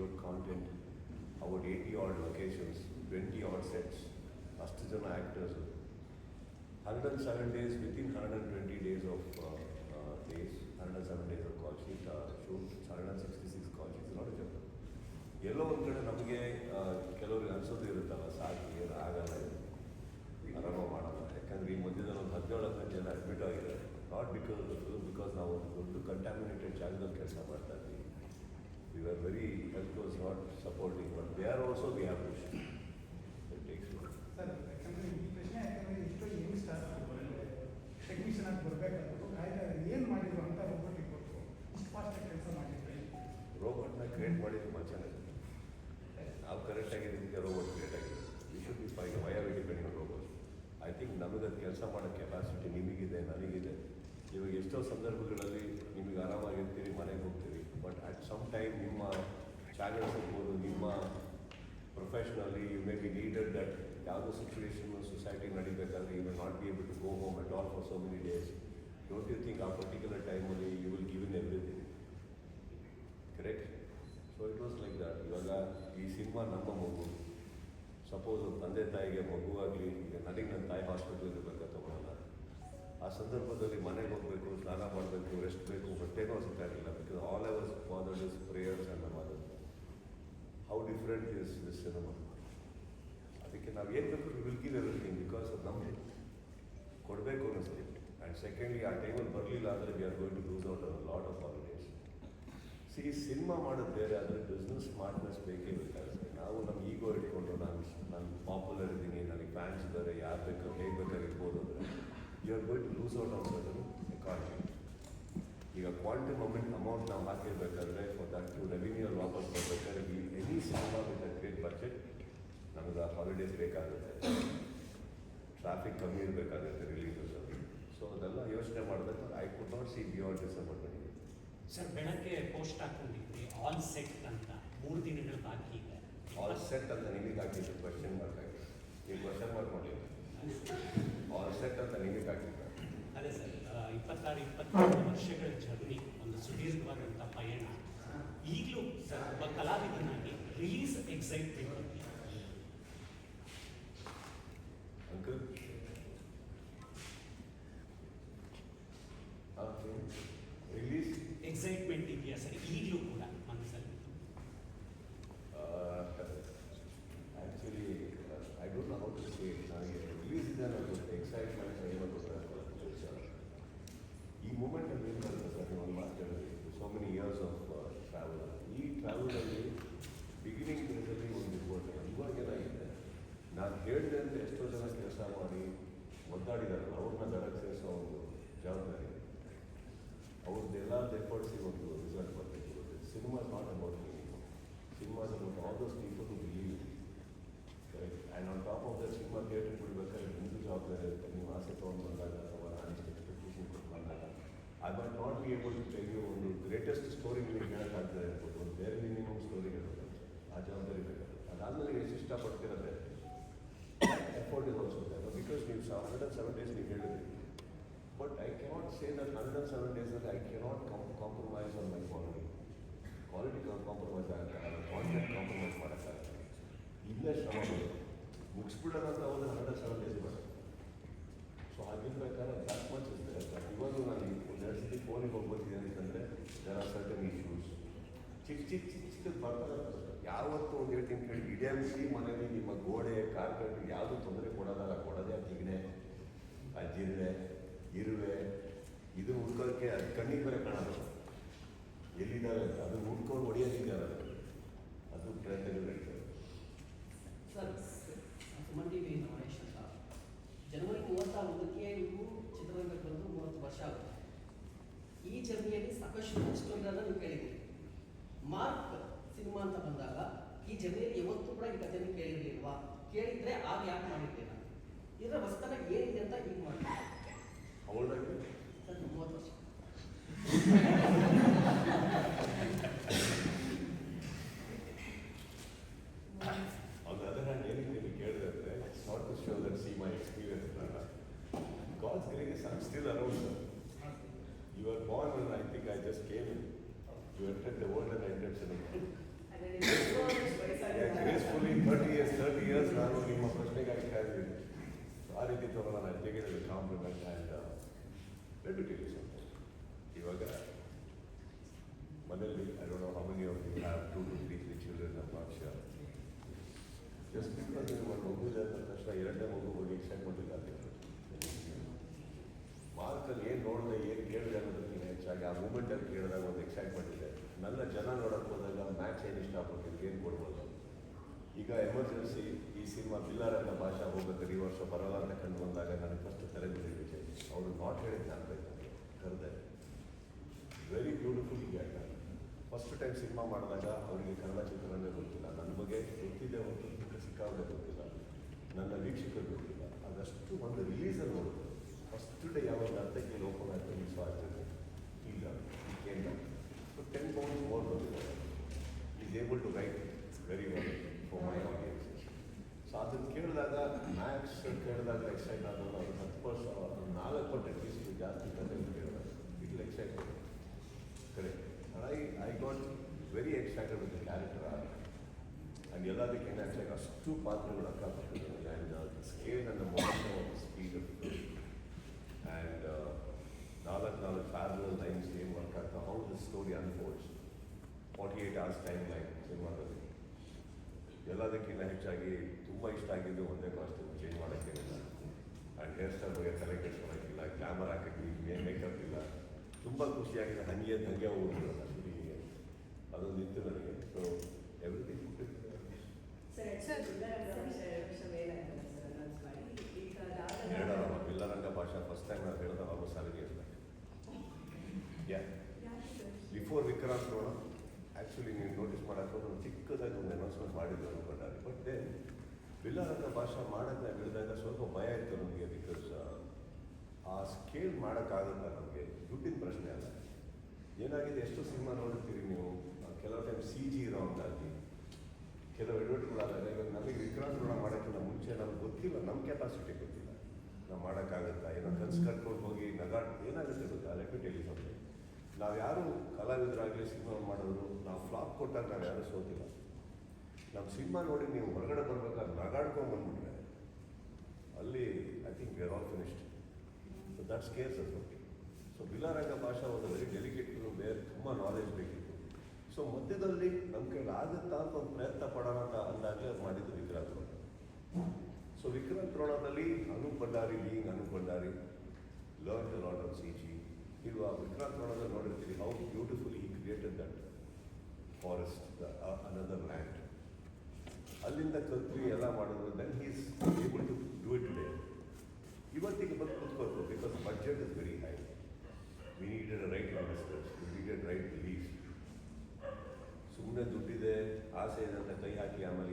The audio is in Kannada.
good content, about 80 odd locations, 20 odd sets, ಅಷ್ಟು ಜನ actors, 107 days within 120 days of days, 107 days of call sheet, shoot 166 call sheets, not a joke. ಎಲ್ಲೋ ಒಂದು ಕಡೆ ನಮಗೆ ಕೆಲವ್ರಿಗೆ ಅನ್ಸೋದು ಇರುತ್ತಲ್ಲ, ಸಾಕು ಏನು ಆಗಲ್ಲ, ಆರಾಮ ಮಾಡೋಣ. ಯಾಕಂದರೆ ಈ ಮಧ್ಯದಲ್ಲಿ ಒಂದು 17 ಜನ ಅಡ್ಮಿಟ್ ಆಗಿದ್ದಾರೆ. Not because of the film, because ನಾವು ಒಂದು ದೊಡ್ಡ ಕಂಟ್ಯಾಮಿನೇಟೆಡ್ ಜಾಗದಲ್ಲಿ ಕೆಲಸ ಮಾಡ್ತಾ ಇದ್ದೀವಿ. We are very health was not supporting, but they are also we have to takes. Sir, ಯಾಕಂದರೆ ಈ ಪ್ರಶ್ನೆ ಯಾಕಂದರೆ ಇಷ್ಟು ಹೆಂಗ್ ಸ್ಟಾರ್ಟ್ ಟೆಕ್ನಿಷಿಯನ್ ಆಗಿ ಬರಬೇಕಾದ್ರು ಏನು ಮಾಡಿದ್ರು ಅಂತ ರೋಬೋಟಿಗೆ ಕೊಟ್ಟು ಇಷ್ಟು ಫಾಸ್ಟಾಗಿ ಕೆಲಸ ಮಾಡಿದ್ರೆ. ರೋಬೋಟ್ನ ಕ್ರಿಯೇಟ್ ಮಾಡಿದ್ದು ಮನುಷ್ಯನೇ. ನಾವು ಕರೆಕ್ಟಾಗಿದ್ದಕ್ಕೆ ರೋಬೋಟ್ ಕ್ರಿಯೇಟ್ ಆಗಿದೆ. We should be fine. Why are we depending on robot? I think ನಮಗೆ ಅದು ಕೆಲಸ ಮಾಡೋ ಕೆಪಾಸಿಟಿ ನಿಮಗಿದೆ, ನನಗಿದೆ. ಇವಾಗ ಎಷ್ಟೋ ಸಂದರ್ಭಗಳಲ್ಲಿ ನಿಮಗೆ ಆರಾಮಾಗಿರ್ತೀರಿ, ಮನೆಗೆ ಹೋಗ್ತೀರಿ, ಬಟ್ ಅಟ್ ಸಮ್ ಟೈಮ್ ನಿಮ್ಮ ಚಾನೆಲ್ಸ್ ಇರ್ಬೋದು, ನಿಮ್ಮ ಪ್ರೊಫೆಷ್ನಲ್ಲಿ you may be needed that ಯಾವುದೋ ಸಿಚುವೇಶನ್ ಸೊಸೈಟಿ ನಡಿಬೇಕಾದ್ರೆ you will not be able to go home at all for so many days. Don't you think ಆ ಪರ್ಟಿಕ್ಯುಲರ್ ಟೈಮಲ್ಲಿ you will give in everything? Correct? So it was like that. ಇವಾಗ ಈ ಸಿನಿಮಾ ನಮ್ಮ ಮಗು. ಸಪೋಸ್ ತಂದೆ ತಾಯಿಗೆ ಮಗುವಾಗಲಿ, ಈಗ ನನಗೆ ನನ್ನ ತಾಯಿ ಹಾಸ್ಪಿಟಲ್ ಇರಬೇಕಾ ತಗೊಳ್ಳಲ್ಲ. ಆ ಸಂದರ್ಭದಲ್ಲಿ ಮನೆಗೆ ಹೋಗಬೇಕು, ಸ್ನಾನ ಮಾಡಬೇಕು, ರೆಸ್ಟ್ ಬೇಕು, ಹೊಟ್ಟೆನೂ ಸಿಗ್ತಾಯಿರಲಿಲ್ಲ. Because all ours father is prayers and mother. How different is this cinema. ಅದಕ್ಕೆ ನಾವು ಏನು ಬೇಕು we will give everything, because ಅದು ನಮಗೆ ಕೊಡಬೇಕು ಅನ್ನಿಸ್ತೀವಿ. ಆ್ಯಂಡ್ ಸೆಕೆಂಡ್ಲಿ ಆ ಟೈಮಲ್ಲಿ ಬರಲಿಲ್ಲ ಅಂದರೆ we are going to lose out lot of holidays. See, cinema ಮಾಡೋದು ಬೇರೆ, ಆದರೆ ಬಿಸ್ನೆಸ್ ಸ್ಮಾರ್ಟ್ನೆಸ್ ಬೇಕೇ ಬೇಕಾಗುತ್ತೆ. ನಾವು ನಮ್ಮ ಈಗೋ ಇಟ್ಕೊಂಡು ನಾನು ಪಾಪ್ಯುಲರ್ ಇದ್ದೀನಿ, ನನಗೆ ಫ್ಯಾನ್ಸ್ ಇದ್ದಾರೆ, ಯಾರು ಬೇಕಾದ್ರೆ ಹೇಗೆ ಬೇಕಾದ್ರೆ ಇರ್ಬೋದು ಅಂದರೆ you are going to lose out on certain economy. ಈಗ ಕ್ವಾಂಟಮ್ ಅಮೌಂಟ್ ನಾವು ಹಾಕಿರ್ಬೇಕಾದ್ರೆ ಫಾರ್ ದಟ್ ಟು ರೆವಿನ್ಯೂ ವಾಪಸ್ ಬರಬೇಕಾದ್ರೆ any cinema with a great budget ನಮಗೆ ಹಾಲಿಡೇಸ್ ಬೇಕಾಗುತ್ತೆ, ಟ್ರಾಫಿಕ್ ಕಮ್ಮಿ ಇರಬೇಕಾಗುತ್ತೆ ರಿಲೀಸಲ್ಲಿ. ಸೊ ಅದೆಲ್ಲ ಯೋಚನೆ ಮಾಡಿದಾಗ I could not see beyond December 20. Sir, ಬೆಳಗ್ಗೆ ಪೋಸ್ಟ್ ಹಾಕೊಂಡಿದ್ವಿ ಆಲ್ ಸೆಟ್ ಅಂತ, 3 ದಿನಗಳ ಬಾಕಿ ಇದೆ. ಆಲ್ ಸೆಟ್ ಅಂತ ನಿಮಗೆ ಹಾಕಿದ್ದು ಕ್ವಶನ್ ಮಾರ್ಕ್ ಆಗಿದೆ. ನೀವು ಕ್ವಶನ್ ಮಾರ್ಕ್ ಮಾಡಿಲ್ಲ, ಆಲ್ ಸೆಟ್ ಅಂತ ನಿಮಗೆ ಹಾಕಿದ್ದ. ಅದೇ ಸರ್, 26-27 ವರ್ಷಗಳ ಜರ್ನಿ, ಒಂದು ಸುದೀರ್ಘವಾದಂಥ ಪಯಣ. ಈಗಲೂ ಸರ್ ಒಬ್ಬ ಕಲಾವಿದನಾಗಿ ರಿಲೀಸ್ ಎಕ್ಸೈಟ್ಮೆಂಟ್ ಇದೆಯಾ ಅಂಕಲ್? ರಿಲೀಸ್ ಎಕ್ಸೈಟ್ಮೆಂಟ್ ಇದೆಯಾ ಸರ್ ಈಗಲೂ ಕೂಡ ಮನಸ್ಸಲ್ಲಿ? Actually I don't know how to say. ನನಗೆ ರಿಲೀಸ್ ಇದೆ ಅನ್ನೋದು ಎಕ್ಸೈಟ್ಮೆಂಟ್ ಏನೋ ಗೊತ್ತಾಗ್ತದೆ. ಈ ಮೂಮೆಂಟಲ್ಲಿ ಏನು ಬರುತ್ತೆ ಸರ್, ನೀವು ಒಂದು ಮಾತು ಹೇಳಿದ್ರಿ, so many years of travel. ಈ ಟ್ರಾವೆಲಲ್ಲಿ ಬಿಗಿನಿಂಗ್ ಡೇಸಲ್ಲಿ ಒಂದು ಇರ್ಬೋದು, ಇವಾಗೇನಾಗಿದೆ, ನಾನು ಹೇಳಿದೆ ಅಂತ ಎಷ್ಟೋ ಜನ ಕೆಲಸ ಮಾಡಿ ಒದ್ದಾಡಿದಾರಲ್ಲ, ಅವ್ರನ್ನ ದಡಕ್ಕೆ ಸೇರಿಸೋ ಒಂದು ಜವಾಬ್ದಾರಿ. ಅವ್ರದ್ದೆಲ್ಲ ಎಫರ್ಟ್ಸಿಗೆ ಒಂದು ರಿಸಲ್ಟ್ ಬರಬೇಕು. Cinemas not about me, cinemas about all those people to believe. Correct? And on top of that cinema theatre ಕೊಡಬೇಕಾದ್ರೆ ನಿಮ್ಮದು ಜವಾಬ್ದಾರಿ ಇರುತ್ತೆ. ನೀವು ಆಸೆ ತೊಗೊಂಡು ಬಂದಾಗ ಅಥವಾ ನಾನಿಷ್ಟು ಎಕ್ಸ್ಪೆಕ್ಟೇಷನ್ ಕೊಟ್ಟು ಬಂದಾಗ I might not be able to tell you ಒಂದು ಗ್ರೇಟೆಸ್ಟ್ ಸ್ಟೋರಿ ನಿಮಗೆ ಹೇಳೋಕ್ಕಾಗ್ತದೆ ಇರ್ಬೋದು, ಒಂದು ಬೇರೆ ಮಿನಿಮಮ್ ಸ್ಟೋರಿ ಹೇಳೋದು. ಆ ಜವಾಬ್ದಾರಿ ಬೇಕಾಗುತ್ತೆ. ಅದಾದಮೇಲೆ ಎಷ್ಟು ಇಷ್ಟಪಡ್ತಿರೋದ್ರೆ effort is also there, because ನೀವು 107 days ನೀವು ಹೇಳಿದ್ರಿ. But I cannot say that 107 days that I cannot compromise on my quality. Quality compromise ಆಗಲ್ಲ, ಕಾಂಟೆಂಟ್ ಕಾಂಪ್ರಮೈಸ್ ಮಾಡೋಕ್ಕಾಗಲ್ಲ. ಇಲ್ಲೇ ಶ್ರಮ ಬರುತ್ತೆ. ಮುಗಿಸ್ಬಿಡೋಣ ಅಂತ ಹೋದ್ರೆ 107 days ಬರುತ್ತೆ. ಸೊ ಹಾಗಿರ್ಬೇಕಾದ್ರೆ ದಟ್ ಮಚ್ ಇರುತ್ತೆ. ಇವಾಗ ನಾನು ಒಂದು 2 ಸತಿ ಫೋನಿಗೆ ಹೋಗ್ಬೋದಿದೆ ಅಂತಂದರೆ ದರ್ ಆರ್ ಸರ್ಟನ್ ಇಶ್ಯೂಸ್. ಚಿಕ್ಕ ಬರ್ತಾರೆ. ಯಾವತ್ತೂ ಒಂದು ಹೇಳ್ತೀನಿ ಕೇಳಿ, ಇಡೀ ಮನೇಲಿ ನಿಮ್ಮ ಗೋಡೆ ಕಾರ್ಪೆಟ್ ಯಾವುದೂ ತೊಂದರೆ ಕೊಡೋದೇ ತಿಗಣೆ, ಆ ಜಿರಳೆ, ಇರುವೆ, ಇದು ಹುಡ್ಕೋಕ್ಕೆ ಅದು ಕಣ್ಣಿಗೆ ಬೇರೆ ಕಾಣೋದು ಎಲ್ಲಿದ್ದಾವೆ ಅಂತ, ಅದು ಹುಡ್ಕೊಂಡು ಹೊಡೆಯೋದಿದ್ದಾರೆ. ಅದು ಪ್ರಯತ್ನಗಳು ನಡೀತದೆ. ಸರ್, ಸುಮನ್ ಟಿವಿ ಮಹೇಶ್ ಅಂತ. ಜನವರಿ 31ಕ್ಕೆ ನೀವು ಚಿತ್ರರಂಗಕ್ಕೆ ಬಂದು 30 ವರ್ಷ ಆಗುತ್ತೆ. ಈ ಜರ್ನಿಯಲ್ಲಿ ಸಾಕಷ್ಟು ಸ್ಟೋರಿಗಳನ್ನ ನೀವು ಕೇಳಿದ್ದೀರಿ. ಮಾರ್ಕ್ ಸಿನಿಮಾ ಅಂತ ಬಂದಾಗ ಈ ಜರ್ನಿಯಲ್ಲಿ ಯಾವತ್ತೂ ಕೂಡ ಈ ಕಥೆಯನ್ನು ಕೇಳಿರ್ಲಿಲ್ವಾ? ಕೇಳಿದ್ರೆ ಆಗ ಯಾಕೆ ಮಾಡಿರ್ತೀರಾ? ಇದರ ಹೊಸತನ ಏನಿದೆ ಅಂತ ಈಗ ಮಾಡಿ. ಅವಳಾಗಿ ಸರ್, 30 ವರ್ಷ. On the other hand, ಏನಕ್ಕೆ ನೀವು ಕೇಳಿದ್ರೆ ಅಂದರೆ it's not to show that see my experience. God's grace, I'm still around, sir. You were born when I think I just came in. You entered the world and I entered cinema. Years ನಾನು ನಿಮ್ಮ ಪ್ರಶ್ನೆಗಾಗಿ ಕಾಯ್ದಿದ್ದೀನಿ. ಆ ರೀತಿ ತಗೊಳ್ಳೋಣ, ತೆಗೆದು ಕಾಂಪ್ಲಿಮೆಂಟ್ ಆ್ಯಂಡ್ ರೆಡ್ಯೂಟೇಲಿ ಸಂತೋಷ. ಇವಾಗ ಮನೆಯಲ್ಲಿ I don't know how many of you have 2 to 3 children, I am not sure. Just because ನೀವು ಒಂದು ಮಗು ಇದೆ ಅಂದ ತಕ್ಷಣ ಎರಡನೇ ಮಗು ಬಗ್ಗೆ ಎಕ್ಸೈಟ್ಮೆಂಟ್ ಇಲ್ಲ ಅಂತ ಮಾರ್ಕಲ್ಲಿ ಏನು ನೋಡಿದೆ ಏನು ಕೇಳಿದೆ ಅನ್ನೋದಕ್ಕಿಂತ ಹೆಚ್ಚಾಗಿ ಆ ಮೂಮೆಂಟಲ್ಲಿ ಕೇಳಿದಾಗ ಒಂದು ಎಕ್ಸೈಟ್ಮೆಂಟ್ ಇದೆ. ನನ್ನ ಜನ ನೋಡೋಕ್ಕೆ ಹೋದಾಗ ಮ್ಯಾಚ್ ಏನು ಇಷ್ಟಪಡ್ತೀನಿ, ಏನು ಕೊಡ್ಬೋದು. ಈಗ ಎಮರ್ಜೆನ್ಸಿ ಈ ಸಿನಿಮಾ ಬಿಲ್ಲಾರಂಗ ಭಾಷಾ ಹೋಗ್ಬೇಕಾದ್ರೆ ಈ ವರ್ಷ ಬರಲ್ಲ ಅಂತ ಕಂಡು ಬಂದಾಗ ನನಗೆ ಫಸ್ಟ್ ತಲೆಬಿಡಿ ವಿಜಯ್ ಅವರು ನಾಟ್ ಹೇಳಿದ್ದು ನಾನು ಬೇಕು ಕರೆದೆ. Very beautiful ಗ್ಯಾಟ್. First time cinema ಮಾಡಿದಾಗ ಅವರಿಗೆ ಕನ್ನಡ ಚಿತ್ರರಂಗ ಗೊತ್ತಿಲ್ಲ, ನನ್ನ ಬಗ್ಗೆ ಗೊತ್ತಿದೆ ಹೊತ್ತು ಸಿಕ್ಕಾಗಲೇ ಗೊತ್ತಿಲ್ಲ, ನನ್ನ ವೀಕ್ಷಕರು ಗೊತ್ತಿಲ್ಲ. ಅದಷ್ಟು ಒಂದು ರಿಲೀಸಲ್ಲಿ ನೋಡಿದ್ರು ಫಸ್ಟ್ ಡೇ ಯಾವಾಗ ಅರ್ಧಕ್ಕೆ ಓಪನ್ ಆಯ್ತು ಮಿಸ್ ಆಗ್ತದೆ ಇಲ್ಲ ಈ ಕೇಂದ್ರ. ಸೊ 10 pounds ಮೋರ್ ಬಂದಿದೆ. Is able to write very well for my audiences. So ಅದನ್ನು ಕೇಳಿದಾಗ ಮ್ಯಾಕ್ಸ್ ಕೇಳಿದಾಗ ಎಕ್ಸೈಟ್ ಆದವರು ಅದು 10% 4 ಪಟ್ಟು ಅಟ್ಲೀಸ್ಟ್ ಜಾಸ್ತಿ ಕತೆ ಕೇಳಿದಾಗ it excite correct. I got very excited with the character arc. And ಎಲ್ಲದಕ್ಕಿಂತ ಹೆಚ್ಚಾಗಿ ಅಷ್ಟು ಪಾತ್ರಗಳು ಅಕ್ಕಪಟ್ಟಿದ್ದಾರೆ. And scale and the momentum of the speed of and 4 parallel lines ಏನು ವರ್ಕ್ ಆಗ್ತಾ how the story unfolds. 48 hours time line ಸಿನಿಮಾದಲ್ಲಿ. ಎಲ್ಲದಕ್ಕಿಂತ ಹೆಚ್ಚಾಗಿ ತುಂಬ ಇಷ್ಟ ಆಗಿದ್ದು ಒಂದೇ ಕಾಸ್ಟ್ಯೂಮ್ ಚೇಂಜ್ ಮಾಡೋಕ್ಕೇನಿಲ್ಲ. ಆ್ಯಂಡ್ ಹೇರ್ ಸ್ಟೈಲ್ ಬಗ್ಗೆ ತಲೆ ಕೆಡಿಸ್ಕೊಳಕ್ಕಿಲ್ಲ, ಗ್ಲಾಮರ್ ಹಾಕಕ್ಕೆ ಮೇಕಪ್ ಇಲ್ಲ. ತುಂಬ ಖುಷಿಯಾಗಿದೆ. ಹಂಗೆ ಹೋಗ್ಬಿಡೋಲ್ಲ ಶೂಟಿಂಗಿಗೆ, ಅದೊಂದು ಇತ್ತು ನನಗೆ. ಸೊ ಎವ್ರಿಥಿಂಗ್ ಹೇಳೋಣ. ಬಿಲ್ಲರಂಗ ಭಾಷಾ ಫಸ್ಟ್ ಟೈಮ್ ನಾವು ಹೇಳಿದ almost 7 years back. Before Vikrant ನೋಡ ಆ್ಯಕ್ಚುಲಿ ನೀವು ನೋಟಿಸ್ ಮಾಡೋಕ್ಕೆ ಒಂದು ಚಿಕ್ಕದಾಗಿ ಒಂದು ಅನೌನ್ಸ್ಮೆಂಟ್ ಮಾಡಿದ್ರು ಅನ್ಕೊಂಡಾರೆ. ಬಟ್ ದೆನ್ ಬಿಲ್ಲರಂಗ ಭಾಷಾ ಮಾಡೋಕ್ಕೆ ನಾವು ಹೇಳಿದಾಗ ಸ್ವಲ್ಪ ಭಯ ಇತ್ತು ನಮಗೆ. ಬಿಕಾಸ್ ಆ ಸ್ಕೇಲ್ ಮಾಡೋಕ್ಕಾಗಲ್ಲ ನಮಗೆ, ದುಡ್ಡಿನ ಪ್ರಶ್ನೆ ಅಲ್ಲ. ಏನಾಗಿದೆ, ಎಷ್ಟು ಸಿನಿಮಾ ನೋಡಿರ್ತೀರಿ ನೀವು, ಕೆಲವು ಟೈಮ್ CG ಇರೋಂಗಾಗಿ ಕೆಲವು ಎಡವಟ್ಟುಗಳಾದಾಗ. ಇವಾಗ ನಮಗೆ ವಿಕ್ರಾಂತ್ ಋಣ ಮಾಡೋಕ್ಕಿಂತ ಮುಂಚೆ ನಮ್ಗೆ ಗೊತ್ತಿಲ್ಲ, ನಮ್ಮ ಕೆಪಾಸಿಟಿ ಗೊತ್ತಿಲ್ಲ, ನಾವು ಮಾಡೋಕ್ಕಾಗುತ್ತಾ, ಏನೋ ಕನ್ಸು ಕಟ್ಕೊಂಡು ಹೋಗಿ ಏನಾಗುತ್ತೆ ಗೊತ್ತಾ. Let me tell you something. ನಾವು ಯಾರು ಕಲಾವಿದರಾಗಲಿ ಸಿನಿಮಾ ಮಾಡೋರು, ನಾವು ಫ್ಲಾಪ್ ಕೊಟ್ಟಾಗ ನಾವು ಯಾರೂ ಸೋತಿಲ್ಲ. ನಮ್ಮ ಸಿನಿಮಾ ನೋಡಿ ನೀವು ಹೊರಗಡೆ ಬರ್ಬೇಕಾದ್ರೆ ನಗಾಡ್ಕೊಂಡು ಬಂದ್ಬಿಟ್ರೆ ಅಲ್ಲಿ I think we are all finished. So that scares us okay. So Billa Ranga Baashha ಒಂದು ವೆರಿ ಡೆಲಿಕೇಟ್ ಬೇರೆ, ತುಂಬ ನಾಲೆಜ್ ಬೇಕಿತ್ತು. ಸೊ ಮಧ್ಯದಲ್ಲಿ ನಮ್ಮ ಕೈಲಿ ಆಗುತ್ತಾ ಅಂತ ಒಂದು ಪ್ರಯತ್ನ ಪಡೋಣ ಅಂತ ಅಂದಾಗಲೇ ಅದು ಮಾಡಿದ್ದು ವಿಕ್ರಾಂತ್ ರೋಣ. ಸೊ ವಿಕ್ರಾಂತ್ ರೋಣದಲ್ಲಿ Anup Bhandari being Anup Bhandari learn the lot of CG. ಇಲ್ವಾ ವಿಕ್ರಾಂತ್ ರೋಣದಲ್ಲಿ ನೋಡಿರ್ತೀರಿ how beautiful he created that forest, another land. ಅಲ್ಲಿಂದ ಕಲ್ತ್ವಿ ಎಲ್ಲ ಮಾಡಿದ್ರು. Then he is able to do it today. ಇವತ್ತಿಗೆ ಬಂದು ಕೂತ್ಕೋತು because budget is very high. We needed right investors, we needed right belief. ಸುಮ್ಮನೆ ದುಡ್ಡಿದೆ ಆಸೆ ಇದೆ ಅಂತ ಕೈ ಹಾಕಿ ಆಮೇಲೆ